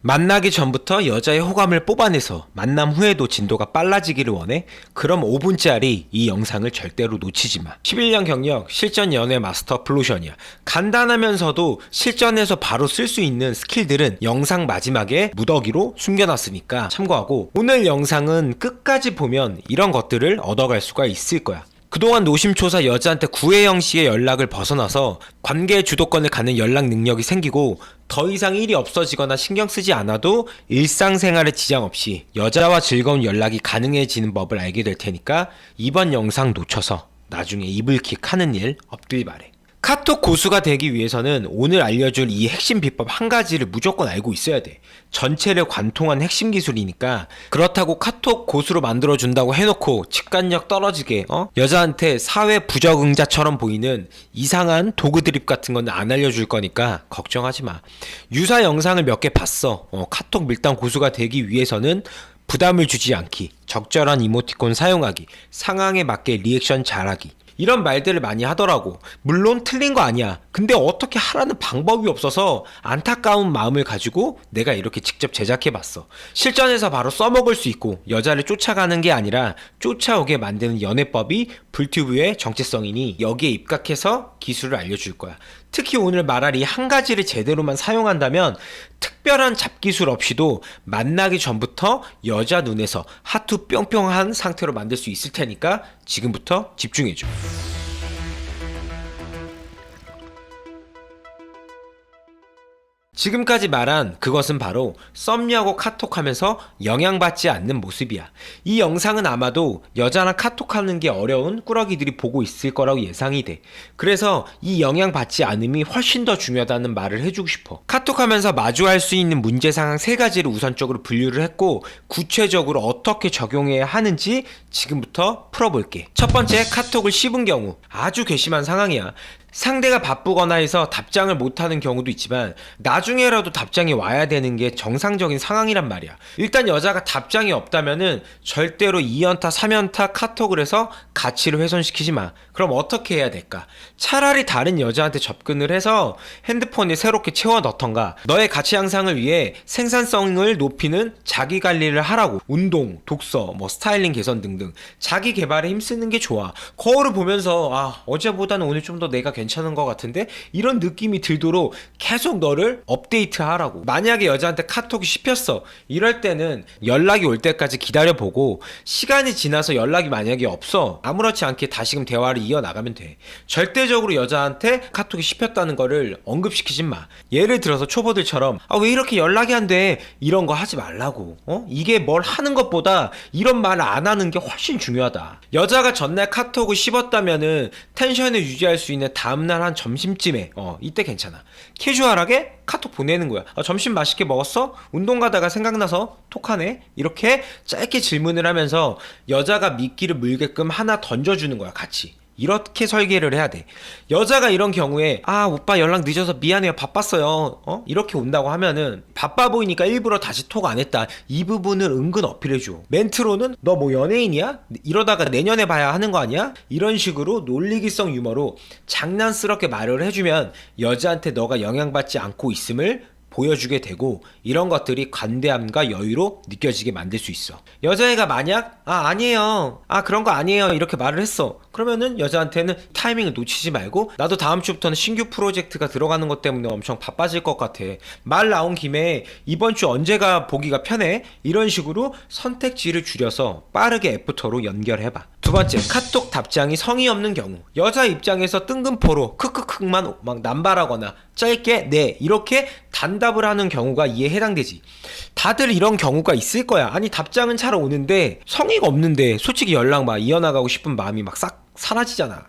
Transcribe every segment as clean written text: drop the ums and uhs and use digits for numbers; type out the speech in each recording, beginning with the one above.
만나기 전부터 여자의 호감을 뽑아내서 만남 후에도 진도가 빨라지기를 원해? 그럼 5분짜리 이 영상을 절대로 놓치지 마. 11년 경력 실전 연애 마스터 플로션이야. 간단하면서도 실전에서 바로 쓸 수 있는 스킬들은 영상 마지막에 무더기로 숨겨놨으니까 참고하고, 오늘 영상은 끝까지 보면 이런 것들을 얻어갈 수가 있을 거야. 그동안 노심초사 여자한테 구애형식의 연락을 벗어나서 관계의 주도권을 갖는 연락 능력이 생기고, 더 이상 일이 없어지거나 신경 쓰지 않아도 일상생활에 지장 없이 여자와 즐거운 연락이 가능해지는 법을 알게 될 테니까 이번 영상 놓쳐서 나중에 이불킥 하는 일 없길 바래. 카톡 고수가 되기 위해서는 오늘 알려줄 이 핵심 비법 한 가지를 무조건 알고 있어야 돼. 전체를 관통한 핵심 기술이니까. 그렇다고 카톡 고수로 만들어준다고 해놓고 직관력 떨어지게 여자한테 사회 부적응자처럼 보이는 이상한 도구 드립 같은 건 안 알려줄 거니까 걱정하지 마. 유사 영상을 몇 개 봤어. 카톡 밀당 고수가 되기 위해서는 부담을 주지 않기, 적절한 이모티콘 사용하기, 상황에 맞게 리액션 잘하기, 이런 말들을 많이 하더라고. 물론 틀린 거 아니야. 근데 어떻게 하라는 방법이 없어서 안타까운 마음을 가지고 내가 이렇게 직접 제작해봤어. 실전에서 바로 써먹을 수 있고, 여자를 쫓아가는 게 아니라 쫓아오게 만드는 연애법이 불튜브의 정체성이니 여기에 입각해서 기술을 알려줄 거야. 특히 오늘 말할 이 한 가지를 제대로만 사용한다면 특별한 잡기술 없이도 만나기 전부터 여자 눈에서 하트 뿅뿅한 상태로 만들 수 있을 테니까 지금부터 집중해줘. 지금까지 말한 그것은 바로 썸녀하고 카톡하면서 영향받지 않는 모습이야. 이 영상은 아마도 여자랑 카톡하는 게 어려운 꾸러기들이 보고 있을 거라고 예상이 돼. 그래서 이 영향받지 않음이 훨씬 더 중요하다는 말을 해주고 싶어. 카톡하면서 마주할 수 있는 문제 상황 3가지를 우선적으로 분류를 했고, 구체적으로 어떻게 적용해야 하는지 지금부터 풀어볼게. 첫 번째, 카톡을 씹은 경우. 아주 괘씸한 상황이야. 상대가 바쁘거나 해서 답장을 못하는 경우도 있지만 나중에라도 답장이 와야 되는 게 정상적인 상황이란 말이야. 일단 여자가 답장이 없다면은 절대로 2연타 3연타 카톡을 해서 가치를 훼손시키지 마. 그럼 어떻게 해야 될까? 차라리 다른 여자한테 접근을 해서 핸드폰에 새롭게 채워 넣던가, 너의 가치 향상을 위해 생산성을 높이는 자기 관리를 하라고. 운동, 독서, 스타일링 개선 등등 자기 개발에 힘쓰는 게 좋아. 거울을 보면서 어제보다는 오늘 좀 더 내가 괜찮은 것 같은데, 이런 느낌이 들도록 계속 너를 업데이트 하라고. 만약에 여자한테 카톡이 씹혔어, 이럴 때는 연락이 올 때까지 기다려보고, 시간이 지나서 연락이 만약에 없어, 아무렇지 않게 다시금 대화를 이어나가면 돼. 절대적으로 여자한테 카톡이 씹혔다는 거를 언급시키지 마. 예를 들어서 초보들처럼 왜 이렇게 연락이 안 돼, 이런 거 하지 말라고. 이게 뭘 하는 것보다 이런 말을 안 하는 게 훨씬 중요하다. 여자가 전날 카톡을 씹었다면은 텐션을 유지할 수 있는 다음날 한 점심쯤에 이때 괜찮아. 캐주얼하게 카톡 보내는 거야. 점심 맛있게 먹었어? 운동 가다가 생각나서 톡하네? 이렇게 짧게 질문을 하면서 여자가 미끼를 물게끔 하나 던져주는 거야, 같이. 이렇게 설계를 해야 돼. 여자가 이런 경우에 오빠 연락 늦어서 미안해요, 바빴어요, 이렇게 온다고 하면은 바빠 보이니까 일부러 다시 톡 안 했다, 이 부분을 은근 어필해줘. 멘트로는 너 뭐 연예인이야? 이러다가 내년에 봐야 하는 거 아니야? 이런 식으로 논리기성 유머로 장난스럽게 말을 해주면 여자한테 너가 영향받지 않고 있음을 보여주게 되고, 이런 것들이 관대함과 여유로 느껴지게 만들 수 있어. 여자애가 만약 아니에요, 그런 거 아니에요, 이렇게 말을 했어. 그러면은 여자한테는 타이밍을 놓치지 말고, 나도 다음 주부터는 신규 프로젝트가 들어가는 것 때문에 엄청 바빠질 것 같아, 말 나온 김에 이번 주 언제가 보기가 편해? 이런 식으로 선택지를 줄여서 빠르게 애프터로 연결해봐. 두 번째, 카톡 답장이 성의 없는 경우. 여자 입장에서 뜬금포로 크크크만 막 남발하거나 짧게 네 이렇게 단답을 하는 경우가 이에 해당되지. 다들 이런 경우가 있을 거야. 아니, 답장은 잘 오는데 성의가 없는데 솔직히 연락 막 이어나가고 싶은 마음이 막 싹 사라지잖아.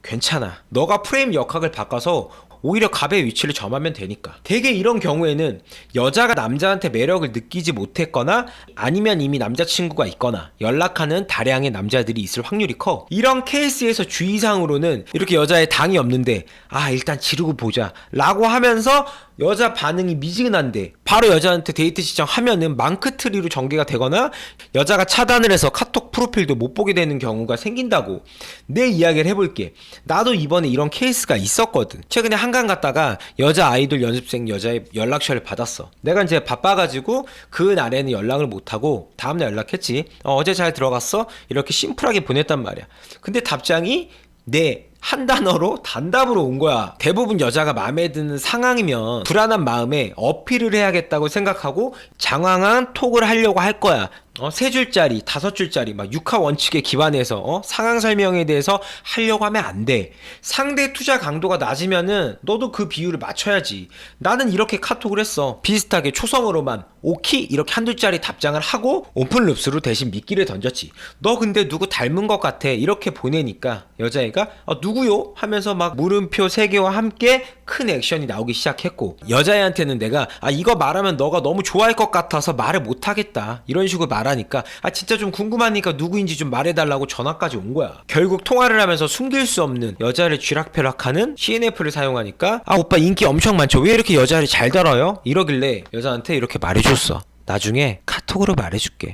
괜찮아. 너가 프레임 역학을 바꿔서 오히려 갑의 위치를 점하면 되니까. 대개 이런 경우에는 여자가 남자한테 매력을 느끼지 못했거나, 아니면 이미 남자친구가 있거나 연락하는 다량의 남자들이 있을 확률이 커. 이런 케이스에서 주의사항으로는 이렇게 여자의 당이 없는데 일단 지르고 보자 라고 하면서 여자 반응이 미지근한데 바로 여자한테 데이트 시청하면은 망크트리로 전개가 되거나 여자가 차단을 해서 카톡 프로필도 못 보게 되는 경우가 생긴다고. 내 이야기를 해볼게. 나도 이번에 이런 케이스가 있었거든. 최근에 한강 갔다가 여자 아이돌 연습생 여자의 연락처를 받았어. 내가 이제 바빠가지고 그 날에는 연락을 못하고 다음날 연락했지. 어제 잘 들어갔어? 이렇게 심플하게 보냈단 말이야. 근데 답장이 네 한 단어로 단답으로 온 거야. 대부분 여자가 마음에 드는 상황이면 불안한 마음에 어필을 해야겠다고 생각하고 장황한 톡을 하려고 할 거야. 3줄짜리, 5줄짜리, 막 육하 원칙에 기반해서 상황 설명에 대해서 하려고 하면 안 돼. 상대 투자 강도가 낮으면은 너도 그 비율을 맞춰야지. 나는 이렇게 카톡을 했어. 비슷하게 초성으로만 오키 이렇게 한 줄짜리 답장을 하고 오픈룹스로 대신 미끼를 던졌지. 너 근데 누구 닮은 것 같아 이렇게 보내니까 여자애가 누구요? 하면서 막 물음표 3개와 함께 큰 액션이 나오기 시작했고, 여자애한테는 내가 이거 말하면 너가 너무 좋아할 것 같아서 말을 못하겠다 이런 식으로 말하니까 진짜 좀 궁금하니까 누구인지 좀 말해달라고 전화까지 온 거야. 결국 통화를 하면서 숨길 수 없는 여자를 쥐락펴락하는 CNF를 사용하니까 오빠 인기 엄청 많죠, 왜 이렇게 여자를 잘 다뤄요? 이러길래 여자한테 이렇게 말해줬어. 나중에 카톡으로 말해줄게.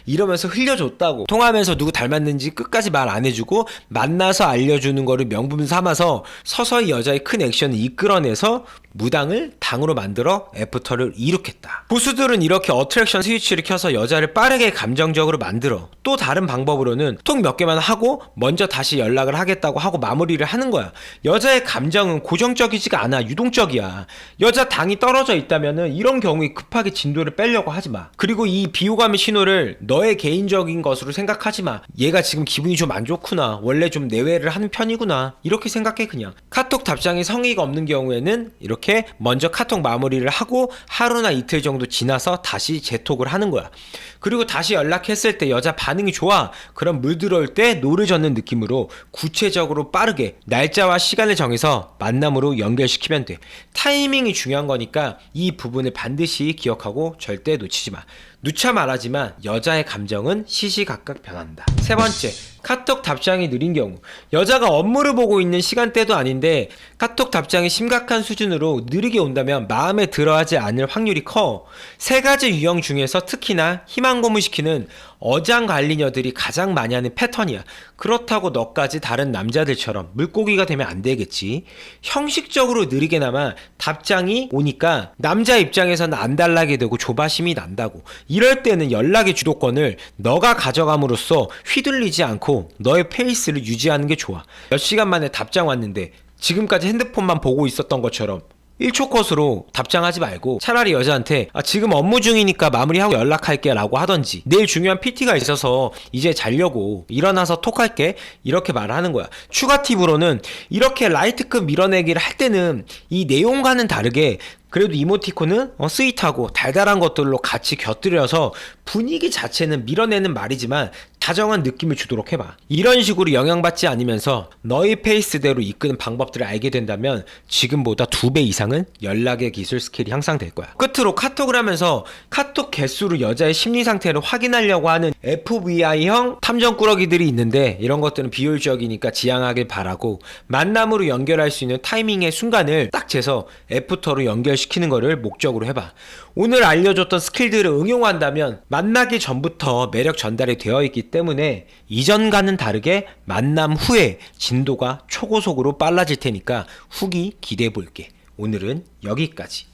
이러면서 흘려줬다고. 통화하면서 누구 닮았는지 끝까지 말 안 해주고 만나서 알려주는 거를 명분 삼아서 서서히 여자의 큰 액션을 이끌어내서 무당을 당으로 만들어 애프터를 이룩했다. 보수들은 이렇게 어트랙션 스위치를 켜서 여자를 빠르게 감정적으로 만들어. 또 다른 방법으로는 톡 몇 개만 하고 먼저 다시 연락을 하겠다고 하고 마무리를 하는 거야. 여자의 감정은 고정적이지가 않아. 유동적이야. 여자 당이 떨어져 있다면은 이런 경우에 급하게 진도를 빼려고 하지 마. 그리고 이 비호감의 신호를 너의 개인적인 것으로 생각하지 마. 얘가 지금 기분이 좀 안 좋구나, 원래 좀 내외를 하는 편이구나, 이렇게 생각해. 그냥 카톡 답장이 성의가 없는 경우에는 이렇게 먼저 카톡 마무리를 하고 하루나 이틀 정도 지나서 다시 재톡을 하는 거야. 그리고 다시 연락했을 때 여자 반응이 좋아. 그럼 물 들어올 때 노를 젓는 느낌으로 구체적으로 빠르게 날짜와 시간을 정해서 만남으로 연결시키면 돼. 타이밍이 중요한 거니까 이 부분을 반드시 기억하고 절대 놓치지 마. 누차 말하지만 여자의 감정은 시시각각 변한다. 3번째, 카톡 답장이 느린 경우. 여자가 업무를 보고 있는 시간대도 아닌데 카톡 답장이 심각한 수준으로 느리게 온다면 마음에 들어하지 않을 확률이 커. 3가지 유형 중에서 특히나 희망 고문시키는 어장관리녀들이 가장 많이 하는 패턴이야. 그렇다고 너까지 다른 남자들처럼 물고기가 되면 안 되겠지. 형식적으로 느리게나마 답장이 오니까 남자 입장에서는 안달나게 되고 조바심이 난다고. 이럴 때는 연락의 주도권을 너가 가져감으로써 휘둘리지 않고 너의 페이스를 유지하는 게 좋아. 몇 시간 만에 답장 왔는데 지금까지 핸드폰만 보고 있었던 것처럼 1초 컷으로 답장하지 말고 차라리 여자한테 지금 업무 중이니까 마무리하고 연락할게 라고 하던지, 내일 중요한 PT가 있어서 이제 자려고 일어나서 톡할게 이렇게 말하는 거야. 추가 팁으로는 이렇게 라이트급 밀어내기를 할 때는 이 내용과는 다르게 그래도 이모티콘은 스윗하고 달달한 것들로 같이 곁들여서 분위기 자체는 밀어내는 말이지만 다정한 느낌을 주도록 해봐. 이런 식으로 영향받지 않으면서 너의 페이스대로 이끄는 방법들을 알게 된다면 지금보다 2배 이상은 연락의 기술 스킬이 향상될 거야. 끝으로 카톡을 하면서 카톡 개수로 여자의 심리 상태를 확인하려고 하는 FBI형 탐정꾸러기들이 있는데 이런 것들은 비효율적이니까 지양하길 바라고, 만남으로 연결할 수 있는 타이밍의 순간을 딱 재서 애프터로 연결시키는 거를 목적으로 해봐. 오늘 알려줬던 스킬들을 응용한다면 만나기 전부터 매력 전달이 되어 있기 때문에 이전과는 다르게 만남 후에 진도가 초고속으로 빨라질 테니까 후기 기대해 볼게. 오늘은 여기까지.